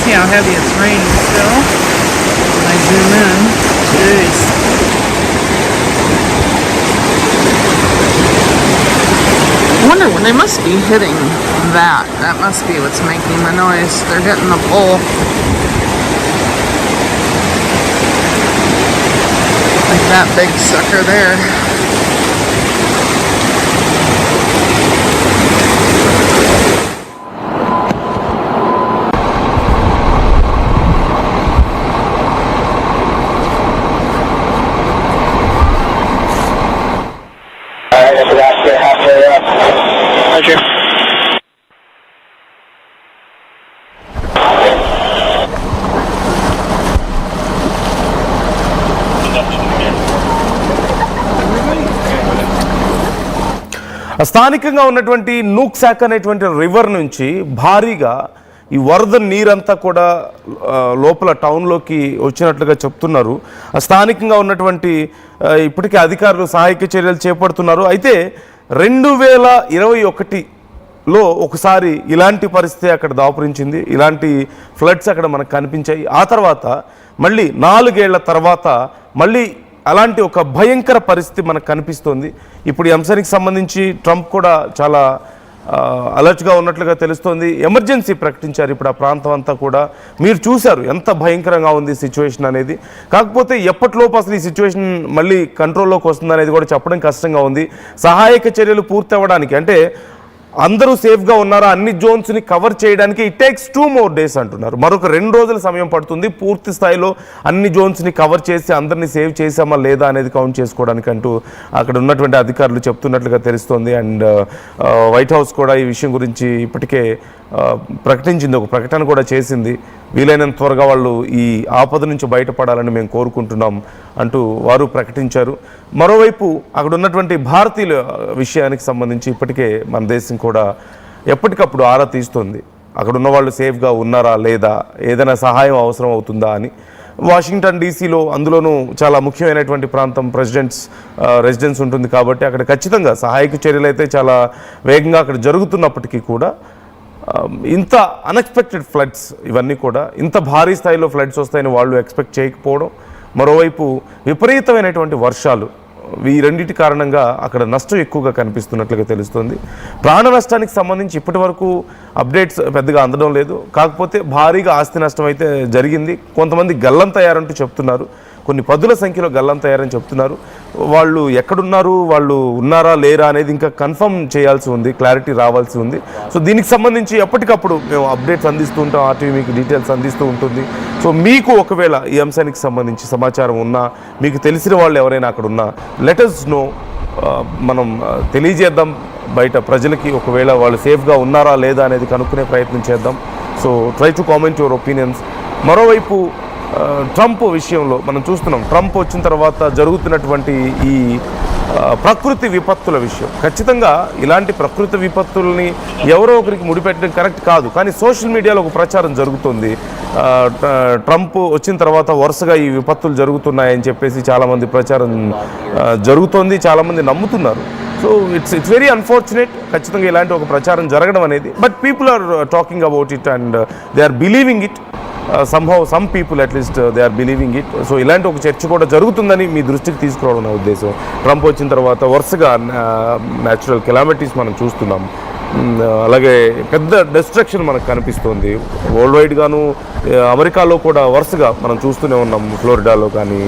see how heavy it's raining still. When I zoom in, jeez. I wonder when they must be hitting that. That must be what's making the noise. They're hitting the pole. Like that big sucker there. Roger. స్థానికంగా ఉన్నటువంటి నూక్సాక్ అనేటువంటి river నుంచి భారీగా ఈ వరద నీరంతా కూడా లోపల టౌన్లోకి వచ్చినట్లుగా చెప్తున్నారు. స్థానికంగా ఉన్నటువంటి ఇప్పటికే అధికారులు సహాయక చర్యలు చేపడుతున్నారు. అయితే 2021లో ఒకసారి ఇలాంటి పరిస్థితి అక్కడ దాపురించింది. ఇలాంటి ఫ్లడ్స్ అక్కడ మనకు కనిపించాయి. ఆ తర్వాత మళ్ళీ 4 ఏళ్ల తర్వాత మళ్ళీ అలాంటి ఒక భయంకర పరిస్థితి మనకు కనిపిస్తోంది. ఇప్పుడు ఈ అంశానికి సంబంధించి ట్రంప్ కూడా చాలా అలర్ట్గా ఉన్నట్లుగా తెలుస్తోంది. ఎమర్జెన్సీ ప్రకటించారు ఇప్పుడు ఆ ప్రాంతం అంతా కూడా. మీరు చూశారు ఎంత భయంకరంగా ఉంది సిచ్యువేషన్ అనేది. కాకపోతే ఎప్పటిలోపు అసలు ఈ సిచ్యువేషన్ మళ్ళీ కంట్రోల్లోకి వస్తుంది అనేది కూడా చెప్పడం కష్టంగా ఉంది. సహాయక చర్యలు పూర్తి అవ్వడానికి అంటే అందరూ సేఫ్గా ఉన్నారా, అన్ని జోన్స్ని కవర్ చేయడానికి ఇట్ టేక్స్ 2 more days అంటున్నారు. మరొక 2 రోజుల సమయం పడుతుంది పూర్తి స్థాయిలో అన్ని జోన్స్ని కవర్ చేసి అందరినీ సేవ్ చేసామా లేదా అనేది కౌంట్ చేసుకోవడానికి అంటూ అక్కడ ఉన్నటువంటి అధికారులు చెప్తున్నట్లుగా తెలుస్తోంది. అండ్ వైట్ హౌస్ కూడా ఈ విషయం గురించి ఇప్పటికే ప్రకటించింది, ఒక ప్రకటన కూడా చేసింది. వీలైనంత త్వరగా వాళ్ళు ఈ ఆపద నుంచి బయటపడాలని మేము కోరుకుంటున్నాం అంటూ వారు ప్రకటించారు. మరోవైపు అక్కడ ఉన్నటువంటి భారతీయుల విషయానికి సంబంధించి ఇప్పటికే మన దేశం కూడా ఎప్పటికప్పుడు ఆరా తీస్తుంది. అక్కడ ఉన్న వాళ్ళు సేఫ్గా ఉన్నారా లేదా, ఏదైనా సహాయం అవసరం అవుతుందా అని. వాషింగ్టన్ డీసీలో అందులోనూ చాలా ముఖ్యమైనటువంటి ప్రాంతం రెసిడెన్స్ ఉంటుంది కాబట్టి అక్కడ ఖచ్చితంగా సహాయక చర్యలు అయితే చాలా వేగంగా అక్కడ జరుగుతున్నప్పటికీ కూడా ఇంత అన్ఎక్స్పెక్టెడ్ ఫ్లడ్స్ ఇవన్నీ కూడా ఇంత భారీ స్థాయిలో ఫ్లడ్స్ వస్తాయని వాళ్ళు ఎక్స్పెక్ట్ చేయకపోవడం, మరోవైపు విపరీతమైనటువంటి వర్షాలు, ఈ రెండింటి కారణంగా అక్కడ నష్టం ఎక్కువగా కనిపిస్తున్నట్లుగా తెలుస్తుంది. ప్రాణ నష్టానికి సంబంధించి ఇప్పటి వరకు అప్డేట్స్ పెద్దగా అందడం లేదు. కాకపోతే భారీగా ఆస్తి నష్టం అయితే జరిగింది. కొంతమంది గల్లంతయ్యారంటూ చెప్తున్నారు. కొన్ని పదుల సంఖ్యలో గల్లంతయ్యారని చెప్తున్నారు. వాళ్ళు ఎక్కడున్నారు, వాళ్ళు ఉన్నారా లేరా అనేది ఇంకా కన్ఫర్మ్ చేయాల్సి ఉంది, క్లారిటీ రావాల్సి ఉంది. సో దీనికి సంబంధించి ఎప్పటికప్పుడు మేము అప్డేట్స్ అందిస్తూ ఉంటాం. ఆర్టీవీ మీకు డీటెయిల్స్ అందిస్తూ ఉంటుంది. సో మీకు ఒకవేళ ఈ అంశానికి సంబంధించి సమాచారం ఉన్నా, మీకు తెలిసిన వాళ్ళు ఎవరైనా అక్కడ ఉన్నా లెట్ us know. మనం తెలియజేద్దాం బయట ప్రజలకి, ఒకవేళ వాళ్ళు సేఫ్గా ఉన్నారా లేదా అనేది కనుక్కునే ప్రయత్నం చేద్దాం. So try to comment your opinions. మరోవైపు ట్రంప్ విషయంలో మనం చూస్తున్నాం, ట్రంప్ వచ్చిన తర్వాత జరుగుతున్నటువంటి ఈ ప్రకృతి విపత్తుల విషయం. ఖచ్చితంగా ఇలాంటి ప్రకృతి విపత్తుల్ని ఎవరో ఒకరికి ముడిపెట్టడం కరెక్ట్ కాదు. కానీ సోషల్ మీడియాలో ఒక ప్రచారం జరుగుతుంది, ట్రంప్ వచ్చిన తర్వాత వరుసగా ఈ విపత్తులు జరుగుతున్నాయని చెప్పేసి చాలామంది ప్రచారం జరుగుతోంది, చాలామంది నమ్ముతున్నారు. సో ఇట్స్ వెరీ అన్ఫార్చునేట్ ఖచ్చితంగా ఇలాంటి ఒక ప్రచారం జరగడం అనేది. But people are talking about it and they are believing it. Some people at least they are believing it. So ఇలాంటి ఒక చర్చ కూడా జరుగుతుందని మీ దృష్టికి తీసుకురావడం నా ఉద్దేశం. ట్రంప్ వచ్చిన తర్వాత వరుసగా న్యాచురల్ కెలామిటీస్ మనం చూస్తున్నాం. అలాగే పెద్ద డిస్ట్రక్షన్ మనకు కనిపిస్తుంది వరల్డ్ వైడ్గాను. అమెరికాలో కూడా వరుసగా మనం చూస్తూనే ఉన్నాం. ఫ్లోరిడాలో కానీ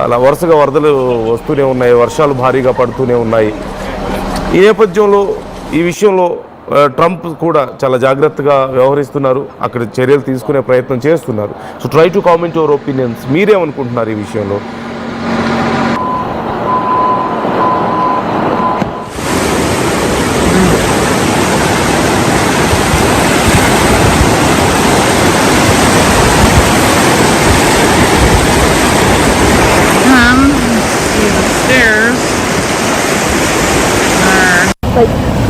అలా వరుసగా వరదలు వస్తూనే ఉన్నాయి, వర్షాలు భారీగా పడుతూనే ఉన్నాయి. ఈ నేపథ్యంలో ఈ విషయంలో ట్రంప్ కూడా చాలా జాగ్రత్తగా వ్యవహరిస్తున్నారు, అక్కడ చర్యలు తీసుకునే ప్రయత్నం చేస్తున్నారు. So try to comment your opinions. మీరేమనుకుంటున్నారు ఈ విషయంలో?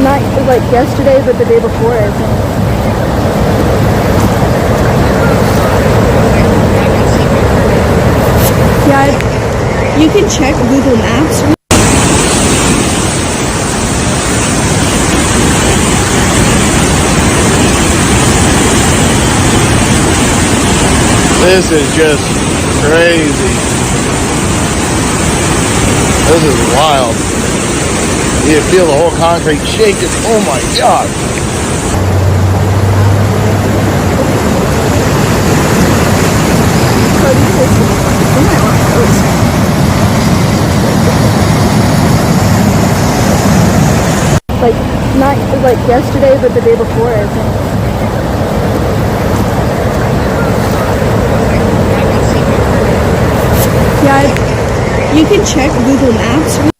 Not like yesterday, but the day before, I think. Yeah, you can check Google Maps. This is just crazy. This is wild. You feel the whole concrete shaking. Oh my God. Like, not like yesterday, but the day before, I think. Yeah, you can check Google Maps.